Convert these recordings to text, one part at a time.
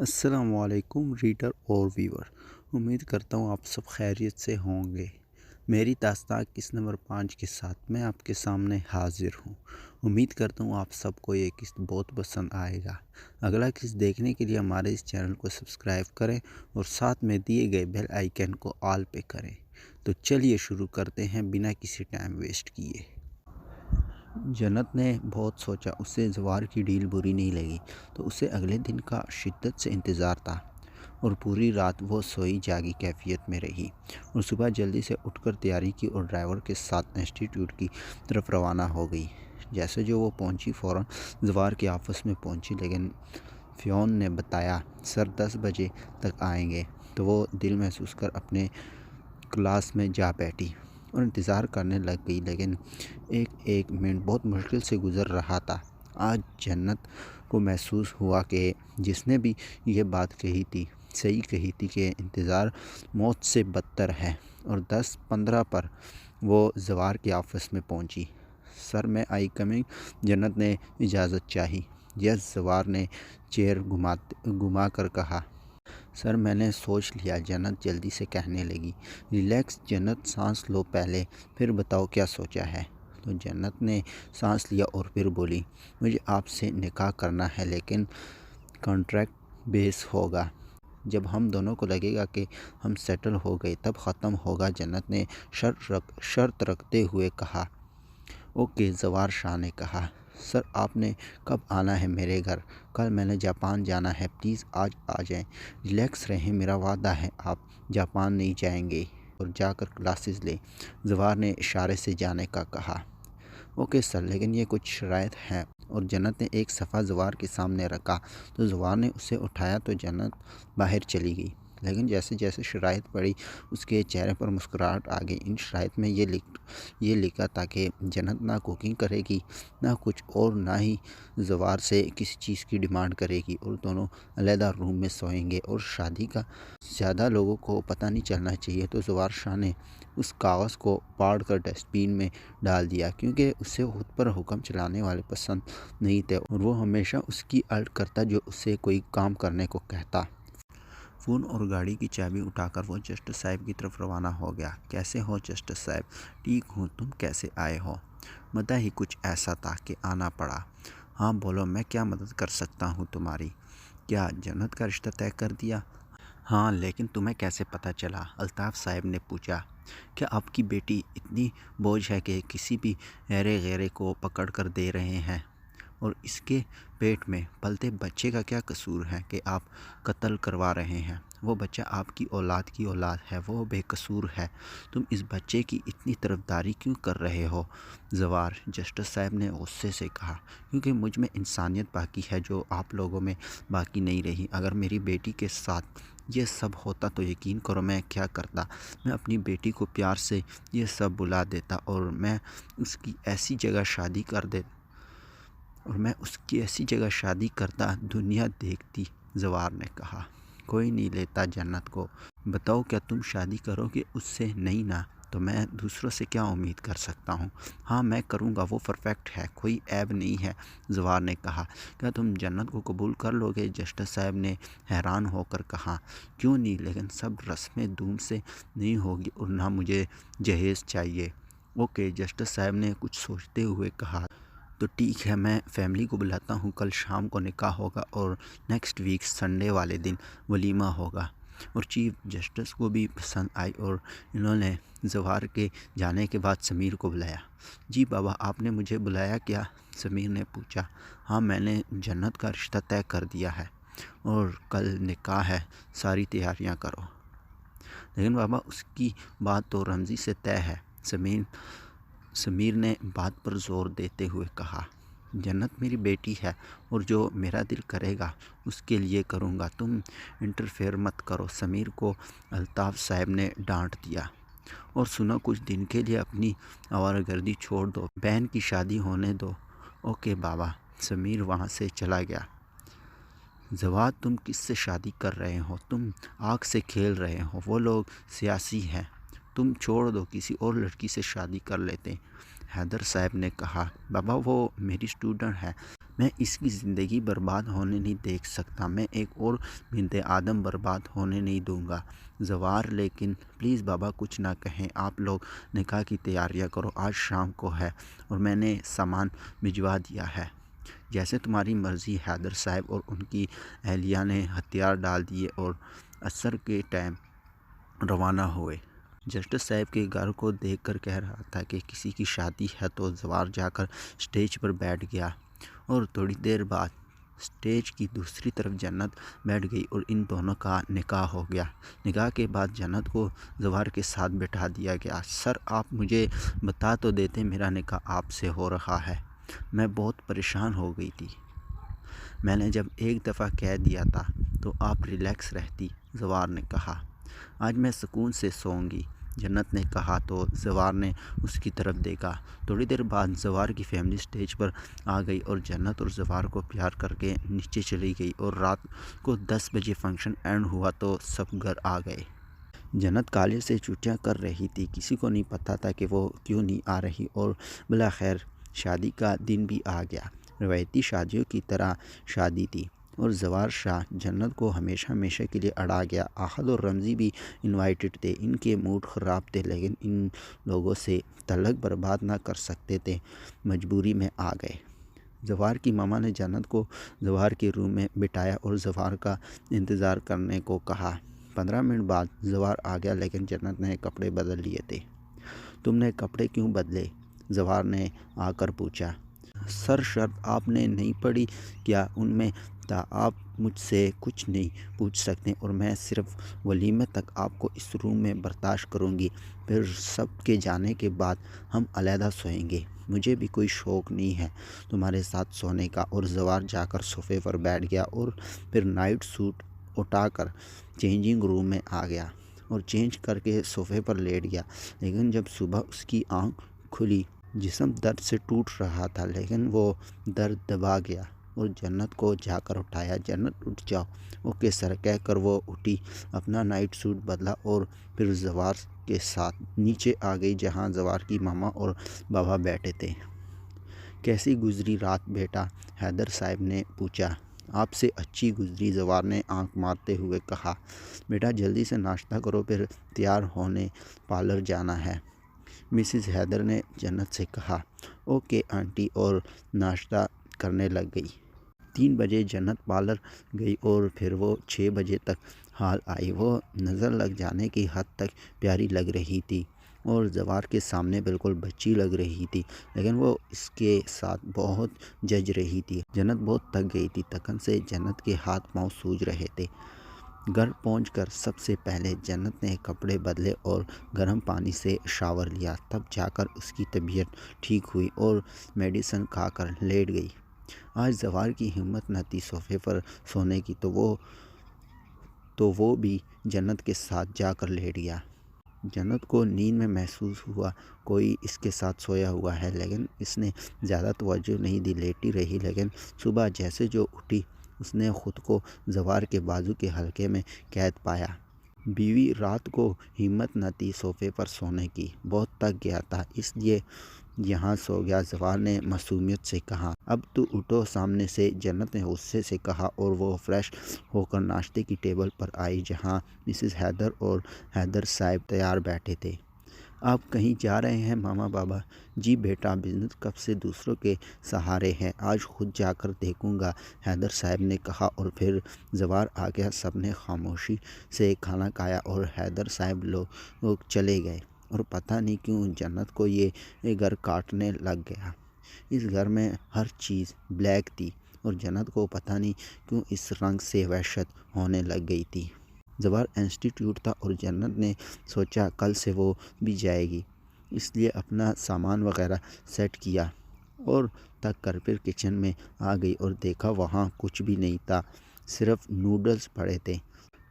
السلام علیکم ریڈر اور ویور، امید کرتا ہوں آپ سب خیریت سے ہوں گے۔ میری داستان قسط نمبر 5 کے ساتھ میں آپ کے سامنے حاضر ہوں۔ امید کرتا ہوں آپ سب کو یہ قسط بہت پسند آئے گا۔ اگلا قسط دیکھنے کے لیے ہمارے اس چینل کو سبسکرائب کریں اور ساتھ میں دیے گئے بیل آئیکن کو آل پہ کریں۔ تو چلیے شروع کرتے ہیں بنا کسی ٹائم ویسٹ کیے۔ جنت نے بہت سوچا، اسے زوار کی ڈیل بری نہیں لگی تو اسے اگلے دن کا شدت سے انتظار تھا اور پوری رات وہ سوئی جاگی کیفیت میں رہی اور صبح جلدی سے اٹھ کر تیاری کی اور ڈرائیور کے ساتھ انسٹیٹیوٹ کی طرف روانہ ہو گئی۔ جیسے جو وہ پہنچی فوراً زوار کے آفس میں پہنچی، لیکن فیون نے بتایا سر 10 بجے تک آئیں گے، تو وہ دل محسوس کر اپنے کلاس میں جا بیٹھی اور انتظار کرنے لگ گئی۔ لیکن ایک منٹ بہت مشکل سے گزر رہا تھا۔ آج جنت کو محسوس ہوا کہ جس نے بھی یہ بات کہی تھی صحیح کہی تھی کہ انتظار موت سے بدتر ہے، اور 10:15 پر وہ زوار کے آفس میں پہنچی۔ سر میں آئی کمنگ، جنت نے اجازت چاہی۔ یس، زوار نے چیئر گھما کر کہا۔ سر میں نے سوچ لیا، جنت جلدی سے کہنے لگی۔ ریلیکس جنت، سانس لو پہلے، پھر بتاؤ کیا سوچا ہے۔ تو جنت نے سانس لیا اور پھر بولی، مجھے آپ سے نکاح کرنا ہے، لیکن کانٹریکٹ بیس ہوگا۔ جب ہم دونوں کو لگے گا کہ ہم سیٹل ہو گئے تب ختم ہوگا، جنت نے شرط رکھتے ہوئے کہا۔ اوکے، زوار شاہ نے کہا۔ سر آپ نے کب آنا ہے میرے گھر؟ کل میں نے جاپان جانا ہے، پلیز آج آ جائیں۔ ریلیکس رہیں، میرا وعدہ ہے آپ جاپان نہیں جائیں گے اور جا کر کلاسز لیں۔ زوار نے اشارے سے جانے کا کہا۔ اوکے سر، لیکن یہ کچھ شرائط ہیں، اور جنت نے ایک صفحہ زوار کے سامنے رکھا تو زوار نے اسے اٹھایا تو جنت باہر چلی گئی۔ لیکن جیسے جیسے شرائط پڑھی اس کے چہرے پر مسکراہٹ آ گئی۔ ان شرائط میں یہ لکھا تھا کہ جنت نہ کوکنگ کرے گی، نہ کچھ اور، نہ ہی زوار سے کسی چیز کی ڈیمانڈ کرے گی، اور دونوں علیحدہ روم میں سوئیں گے، اور شادی کا زیادہ لوگوں کو پتہ نہیں چلنا چاہیے۔ تو زوار شاہ نے اس کاغذ کو پاڑ کر ڈسٹ بین میں ڈال دیا، کیونکہ اسے خود پر حکم چلانے والے پسند نہیں تھے اور وہ ہمیشہ اس کی الٹ کرتا جو اسے کوئی کام کرنے کو کہتا۔ فون اور گاڑی کی چابی اٹھا کر وہ جسٹس صاحب کی طرف روانہ ہو گیا۔ کیسے ہو جسٹس صاحب؟ ٹھیک ہوں، تم کیسے آئے ہو؟ مدعا ہی کچھ ایسا تھا کہ آنا پڑا۔ ہاں بولو، میں کیا مدد کر سکتا ہوں تمہاری؟ کیا جنت کا رشتہ طے کر دیا؟ ہاں، لیکن تمہیں کیسے پتہ چلا؟ الطاف صاحب نے پوچھا۔ کیا آپ کی بیٹی اتنی بوجھ ہے کہ کسی بھی ایرے غیرے کو پکڑ کر دے رہے ہیں؟ اور اس کے پیٹ میں پلتے بچے کا کیا قصور ہے کہ آپ قتل کروا رہے ہیں؟ وہ بچہ آپ کی اولاد کی اولاد ہے، وہ بے قصور ہے۔ تم اس بچے کی اتنی طرفداری کیوں کر رہے ہو زوار؟ جسٹس صاحب نے غصے سے کہا۔ کیونکہ مجھ میں انسانیت باقی ہے جو آپ لوگوں میں باقی نہیں رہی۔ اگر میری بیٹی کے ساتھ یہ سب ہوتا تو یقین کرو میں کیا کرتا، میں اپنی بیٹی کو پیار سے یہ سب بلا دیتا اور میں اس کی ایسی جگہ شادی کرتا دنیا دیکھتی، زوار نے کہا۔ کوئی نہیں لیتا جنت کو۔ بتاؤ، کیا تم شادی کرو گے اس سے؟ نہیں نا، تو میں دوسروں سے کیا امید کر سکتا ہوں؟ ہاں میں کروں گا، وہ پرفیکٹ ہے، کوئی عیب نہیں ہے، زوار نے کہا۔ کیا تم جنت کو قبول کر لو گے؟ جسٹس صاحب نے حیران ہو کر کہا۔ کیوں نہیں، لیکن سب رسمیں دھوم سے نہیں ہوگی اور نہ مجھے جہیز چاہیے۔ اوکے، جسٹس صاحب نے کچھ سوچتے ہوئے کہا۔ تو ٹھیک ہے، میں فیملی کو بلاتا ہوں، کل شام کو نکاح ہوگا اور نیکسٹ ویک سنڈے والے دن ولیمہ ہوگا۔ اور چیف جسٹس کو بھی پسند آئی اور انہوں نے زوار کے جانے کے بعد سمیر کو بلایا۔ جی بابا، آپ نے مجھے بلایا کیا؟ سمیر نے پوچھا۔ ہاں، میں نے جنت کا رشتہ طے کر دیا ہے اور کل نکاح ہے، ساری تیاریاں کرو۔ لیکن بابا، اس کی بات تو رمزی سے طے ہے، سمیر نے بات پر زور دیتے ہوئے کہا۔ جنت میری بیٹی ہے اور جو میرا دل کرے گا اس کے لیے کروں گا، تم انٹرفیئر مت کرو، سمیر کو الطاف صاحب نے ڈانٹ دیا۔ اور سنو، کچھ دن کے لیے اپنی آوارہ گردی چھوڑ دو، بہن کی شادی ہونے دو۔ اوکے بابا، سمیر وہاں سے چلا گیا۔ زوار، تم کس سے شادی کر رہے ہو؟ تم آگ سے کھیل رہے ہو، وہ لوگ سیاسی ہیں، تم چھوڑ دو، کسی اور لڑکی سے شادی کر لیتے۔ حیدر صاحب نے کہا۔ بابا، وہ میری اسٹوڈنٹ ہے، میں اس کی زندگی برباد ہونے نہیں دیکھ سکتا، میں ایک اور بنت آدم برباد ہونے نہیں دوں گا۔ زوار لیکن پلیز بابا کچھ نہ کہیں، آپ لوگ نکاح کی تیاریاں کرو، آج شام کو ہے اور میں نے سامان بھجوا دیا ہے، جیسے تمہاری مرضی۔ حیدر صاحب اور ان کی اہلیہ نے ہتھیار ڈال دیے اور عصر کے ٹائم روانہ ہوئے۔ جسٹس صاحب کے گھر کو دیکھ کر کہہ رہا تھا کہ کسی کی شادی ہے تو زوار جا کر اسٹیج پر بیٹھ گیا اور تھوڑی دیر بعد اسٹیج کی دوسری طرف جنت بیٹھ گئی اور ان دونوں کا نکاح ہو گیا۔ نکاح کے بعد جنت کو زوار کے ساتھ بٹھا دیا گیا۔ سر آپ مجھے بتا تو دیتے میرا نکاح آپ سے ہو رہا ہے، میں بہت پریشان ہو گئی تھی۔ میں نے جب ایک دفعہ کہہ دیا تھا تو آپ ریلیکس رہتی، زوار نے کہا۔ آج میں سکون سے سوؤں گی، جنت نے کہا تو زوار نے اس کی طرف دیکھا۔ تھوڑی دیر بعد زوار کی فیملی اسٹیج پر آ گئی اور جنت اور زوار کو پیار کر کے نیچے چلی گئی اور رات کو 10 بجے فنکشن اینڈ ہوا تو سب گھر آ گئے۔ جنت کالے سے چھٹیاں کر رہی تھی، کسی کو نہیں پتہ تھا کہ وہ کیوں نہیں آ رہی اور بلاخیر شادی کا دن بھی آ گیا۔ روایتی شادیوں کی طرح شادی تھی اور زوار شاہ جنت کو ہمیشہ ہمیشہ کے لیے اڑا گیا۔ احد اور رمزی بھی انوائٹڈ تھے، ان کے موڈ خراب تھے لیکن ان لوگوں سے تعلق برباد نہ کر سکتے تھے، مجبوری میں آ گئے۔ زوار کی ماما نے جنت کو زوار کے روم میں بٹھایا اور زوار کا انتظار کرنے کو کہا۔ 15 منٹ بعد زوار آ گیا لیکن جنت نے کپڑے بدل لیے تھے۔ تم نے کپڑے کیوں بدلے؟ زوار نے آ کر پوچھا۔ سر شرط آپ نے نہیں پڑھی کیا؟ ان میں تھا آپ مجھ سے کچھ نہیں پوچھ سکتے اور میں صرف ولیمے تک آپ کو اس روم میں برداشت کروں گی، پھر سب کے جانے کے بعد ہم علیحدہ سوئیں گے۔ مجھے بھی کوئی شوق نہیں ہے تمہارے ساتھ سونے کا۔ اور زوار جا کر صوفے پر بیٹھ گیا اور پھر نائٹ سوٹ اٹھا کر چینجنگ روم میں آ گیا اور چینج کر کے صوفے پر لیٹ گیا۔ لیکن جب صبح اس کی آنکھ کھلی، جسم درد سے ٹوٹ رہا تھا لیکن وہ درد دبا گیا اور جنت کو جا کر اٹھایا۔ جنت اٹھ جاؤ۔ اوکے سر کہہ کر وہ اٹھی، اپنا نائٹ سوٹ بدلا اور پھر زوار کے ساتھ نیچے آ گئی جہاں زوار کی ماما اور بابا بیٹھے تھے۔ کیسی گزری رات بیٹا؟ حیدر صاحب نے پوچھا۔ آپ سے اچھی گزری، زوار نے آنکھ مارتے ہوئے کہا۔ بیٹا جلدی سے ناشتہ کرو، پھر تیار ہونے پارلر جانا ہے، مسز حیدر نے جنت سے کہا۔ اوکے آنٹی، اور ناشتہ کرنے لگ گئی۔ 3 بجے جنت پارلر گئی اور پھر وہ 6 بجے تک ہال آئی۔ وہ نظر لگ جانے کی حد تک پیاری لگ رہی تھی اور زوار کے سامنے بالکل بچی لگ رہی تھی، لیکن وہ اس کے ساتھ بہت جج رہی تھی۔ جنت بہت تھک گئی تھی، تھکن سے جنت کے ہاتھ پاؤں سوج رہے تھے۔ گھر پہنچ کر سب سے پہلے جنت نے کپڑے بدلے اور گرم پانی سے شاور لیا، تب جا کر اس کی طبیعت ٹھیک ہوئی اور میڈیسن کھا کر لیٹ گئی۔ آج زوار کی ہمت نہ تھی صوفے پر سونے کی تو وہ بھی جنت کے ساتھ جا کر لیٹ گیا۔ جنت کو نیند میں محسوس ہوا کوئی اس کے ساتھ سویا ہوا ہے، لیکن اس نے زیادہ توجہ نہیں دی، لیٹی رہی۔ لیکن صبح جیسے جو اٹھی اس نے خود کو زوار کے بازو کے حلقے میں قید پایا۔ بیوی رات کو ہمت نہ تھی صوفے پر سونے کی، بہت تھک گیا تھا اس لیے یہاں سو گیا، زوار نے معصومیت سے کہا۔ اب تو اٹھو سامنے سے، جنت نے غصے سے کہا اور وہ فریش ہو کر ناشتے کی ٹیبل پر آئی جہاں مسز حیدر اور حیدر صاحب تیار بیٹھے تھے۔ آپ کہیں جا رہے ہیں ماما بابا؟ جی بیٹا، بزنس کب سے دوسروں کے سہارے ہے، آج خود جا کر دیکھوں گا، حیدر صاحب نے کہا اور پھر زوار آ گیا۔ سب نے خاموشی سے کھانا کھایا اور حیدر صاحب لوگ چلے گئے اور پتہ نہیں کیوں جنت کو یہ گھر کاٹنے لگ گیا۔ اس گھر میں ہر چیز بلیک تھی اور جنت کو پتہ نہیں کیوں اس رنگ سے وحشت ہونے لگ گئی تھی۔ زوار انسٹیٹیوٹ تھا اور جنت نے سوچا کل سے وہ بھی جائے گی، اس لیے اپنا سامان وغیرہ سیٹ کیا اور تھک کر پھر کچن میں آ گئی اور دیکھا وہاں کچھ بھی نہیں تھا، صرف نوڈلز پڑے تھے۔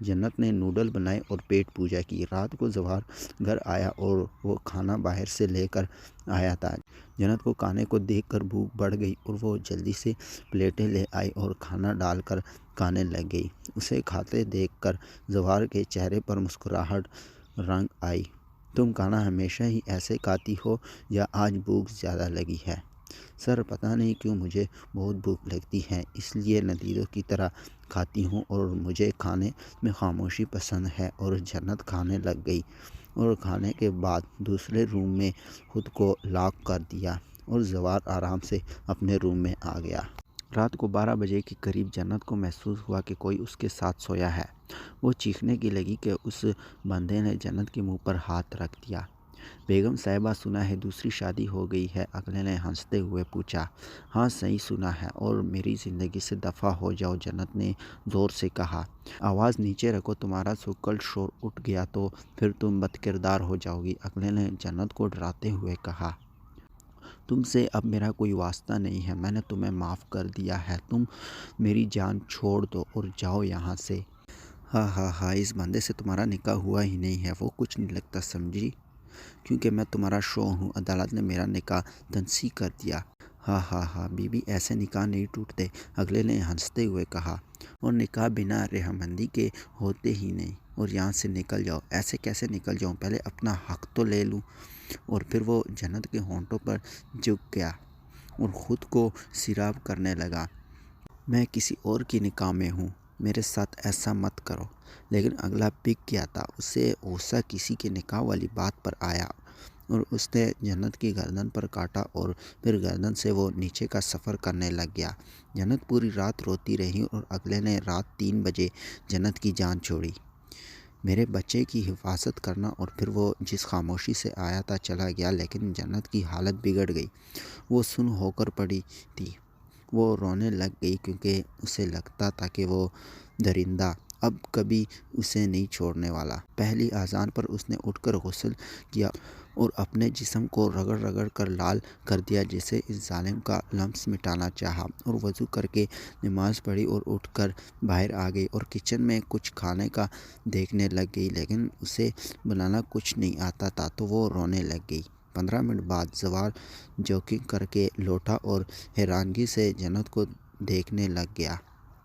جنت نے نوڈل بنائے اور پیٹ پوجا کی۔ رات کو زوار گھر آیا اور وہ کھانا باہر سے لے کر آیا تھا۔ جنت کو کھانے کو دیکھ کر بھوک بڑھ گئی اور وہ جلدی سے پلیٹیں لے آئی اور کھانا ڈال کر کھانے لگ گئی۔ اسے کھاتے دیکھ کر زوار کے چہرے پر مسکراہٹ رنگ آئی۔ تم کھانا ہمیشہ ہی ایسے کھاتی ہو یا آج بھوک زیادہ لگی ہے؟ سر پتہ نہیں کیوں مجھے بہت بھوک لگتی ہے، اس لیے ندیدوں کی طرح کھاتی ہوں، اور مجھے کھانے میں خاموشی پسند ہے۔ اور جنت کھانے لگ گئی اور کھانے کے بعد دوسرے روم میں خود کو لاک کر دیا اور زوار آرام سے اپنے روم میں آ گیا۔ رات کو 12 بجے کے قریب جنت کو محسوس ہوا کہ کوئی اس کے ساتھ سویا ہے۔ وہ چیخنے کی لگی کہ اس بندے نے جنت کے منہ پر ہاتھ رکھ دیا۔ بیگم صاحبہ سنا ہے دوسری شادی ہو گئی ہے؟ اگلے نے ہنستے ہوئے پوچھا۔ ہاں صحیح سنا ہے، اور میری زندگی سے دفع ہو جاؤ، جنت نے زور سے کہا۔ آواز نیچے رکھو، تمہارا سکل شور اٹھ گیا تو پھر تم بد کردار ہو جاؤ گی، اگلے نے جنت کو ڈراتے ہوئے کہا۔ تم سے اب میرا کوئی واسطہ نہیں ہے، میں نے تمہیں معاف کر دیا ہے، تم میری جان چھوڑ دو اور جاؤ یہاں سے۔ ہاں ہاں ہاں، اس بندے سے تمہارا نکاح ہوا ہی نہیں ہے، وہ کچھ نہیں لگتا سمجھی، کیونکہ میں تمہارا شوہر ہوں، عدالت نے میرا نکاح تنسیخ کر دیا۔ ہاں ہاں ہاں بی بی، ایسے نکاح نہیں ٹوٹتے، اگلے نے ہنستے ہوئے کہا، اور نکاح بنا رحمندی کے ہوتے ہی نہیں، اور یہاں سے نکل جاؤ۔ ایسے کیسے نکل جاؤں، پہلے اپنا حق تو لے لوں۔ اور پھر وہ جنت کے ہونٹوں پر جھک گیا اور خود کو سیراب کرنے لگا۔ میں کسی اور کی نکاح میں ہوں، میرے ساتھ ایسا مت کرو۔ لیکن اگلا پک گیا تھا، اسے غصہ کسی کے نکاح والی بات پر آیا اور اس نے جنت کی گردن پر کاٹا اور پھر گردن سے وہ نیچے کا سفر کرنے لگ گیا۔ جنت پوری رات روتی رہی اور اگلے نے رات 3 بجے جنت کی جان چھوڑی۔ میرے بچے کی حفاظت کرنا، اور پھر وہ جس خاموشی سے آیا تھا چلا گیا، لیکن جنت کی حالت بگڑ گئی، وہ سن ہو کر پڑی تھی۔ وہ رونے لگ گئی کیونکہ اسے لگتا تھا کہ وہ درندہ اب کبھی اسے نہیں چھوڑنے والا۔ پہلی اذان پر اس نے اٹھ کر غسل کیا اور اپنے جسم کو رگڑ رگڑ کر لال کر دیا، جیسے اس ظالم کا لمس مٹانا چاہا، اور وضو کر کے نماز پڑھی اور اٹھ کر باہر آ گئی اور کچن میں کچھ کھانے کا دیکھنے لگ گئی، لیکن اسے بنانا کچھ نہیں آتا تھا تو وہ رونے لگ گئی۔ 15 منٹ بعد زوال جوگنگ کر کے لوٹا اور حیرانگی سے جنت کو دیکھنے لگ گیا۔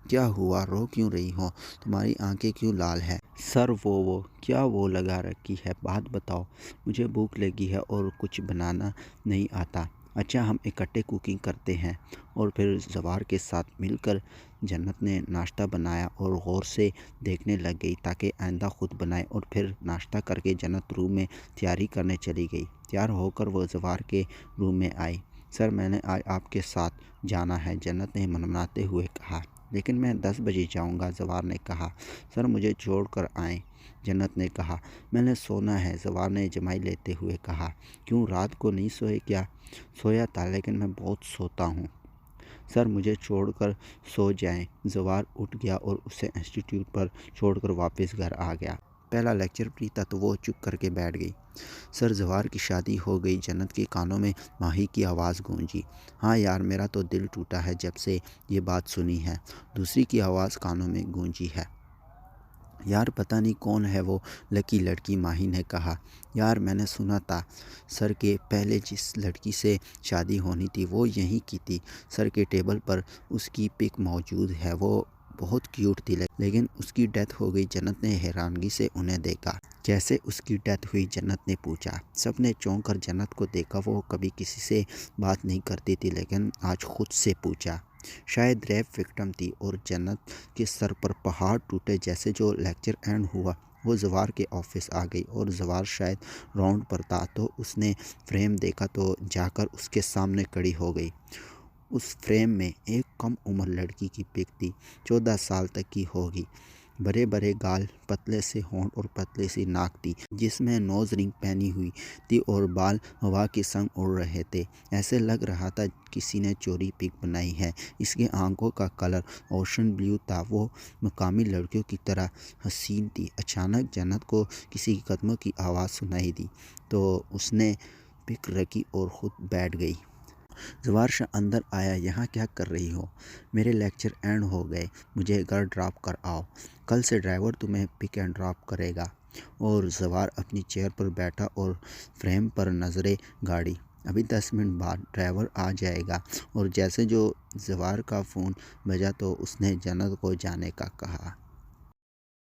کیا ہوا، رو کیوں رہی ہو، تمہاری آنکھیں کیوں لال ہیں؟ سر وہ کیا وہ لگا رکھی ہے، بات بتاؤ، مجھے بھوک لگی ہے اور کچھ بنانا نہیں آتا۔ اچھا ہم اکٹھے کوکنگ کرتے ہیں۔ اور پھر زوار کے ساتھ مل کر جنت نے ناشتہ بنایا اور غور سے دیکھنے لگ گئی تاکہ آئندہ خود بنائے، اور پھر ناشتہ کر کے جنت روم میں تیاری کرنے چلی گئی۔ تیار ہو کر وہ زوار کے روم میں آئی۔ سر میں نے آج آپ کے ساتھ جانا ہے، جنت نے منمناتے ہوئے کہا۔ لیکن میں 10 بجے جاؤں گا، زوار نے کہا۔ سر مجھے چھوڑ کر آئیں، جنت نے کہا۔ میں نے سونا ہے، زوار نے جمائی لیتے ہوئے کہا۔ کیوں، رات کو نہیں سوئے کیا؟ سویا تھا لیکن میں بہت سوتا ہوں۔ سر مجھے چھوڑ کر سو جائیں۔ زوار اٹھ گیا اور اسے انسٹی ٹیوٹ پر چھوڑ کر واپس گھر آ گیا۔ پہلا لیکچر فری تھا تو وہ چپ کر کے بیٹھ گئی۔ سر زوار کی شادی ہو گئی، جنت کے کانوں میں ماہی کی آواز گونجی۔ ہاں یار، میرا تو دل ٹوٹا ہے جب سے یہ بات سنی ہے، دوسری کی آواز کانوں میں گونجی ہے۔ یار پتہ نہیں کون ہے وہ لکی لڑکی، ماہی نے کہا۔ یار میں نے سنا تھا سر کے پہلے جس لڑکی سے شادی ہونی تھی وہ یہیں کی تھی، سر کے ٹیبل پر اس کی پک موجود ہے، وہ بہت کیوٹ تھی لیکن اس کی ڈیتھ ہو گئی۔ جنت نے حیرانگی سے انہیں دیکھا۔ کیسے اس کی ڈیتھ ہوئی، جنت نے پوچھا۔ سب نے چونک کر جنت کو دیکھا، وہ کبھی کسی سے بات نہیں کرتی تھی لیکن آج خود سے پوچھا۔ شاید ریپ وکٹم تھی، اور جنت کے سر پر پہاڑ ٹوٹے جیسے۔ جو لیکچر اینڈ ہوا وہ زوار کے آفس آ گئی، اور زوار شاید راؤنڈ پر تھا تو اس نے فریم دیکھا تو جا کر اس کے سامنے کھڑی ہو گئی۔ اس فریم میں ایک کم عمر لڑکی کی پک تھی، 14 سال تک کی ہوگی، بڑے بڑے گال، پتلے سے ہونٹ اور پتلی سی ناک تھی جس میں نوز رنگ پہنی ہوئی تھی، اور بال ہوا کے سنگ اڑ رہے تھے، ایسے لگ رہا تھا کسی نے چوری پک بنائی ہے۔ اس کی آنکھوں کا کلر اوشن بلیو تھا، وہ مقامی لڑکیوں کی طرح حسین تھی۔ اچانک جنت کو کسی کے قدموں کی آواز سنائی دی تو اس نے پک رکھی اور خود بیٹھ گئی۔ زوار شاہ اندر آیا۔ یہاں کیا کر رہی ہو؟ میرے لیکچر اینڈ ہو گئے، مجھے گھر ڈراپ کر آؤ، کل سے ڈرائیور تمہیں پک اینڈ ڈراپ کرے گا۔ اور زوار اپنی چیئر پر بیٹھا اور فریم پر نظریں گاڑی۔ ابھی 10 منٹ بعد ڈرائیور آ جائے گا۔ اور جیسے جو زوار کا فون بجا تو اس نے جنت کو جانے کا کہا۔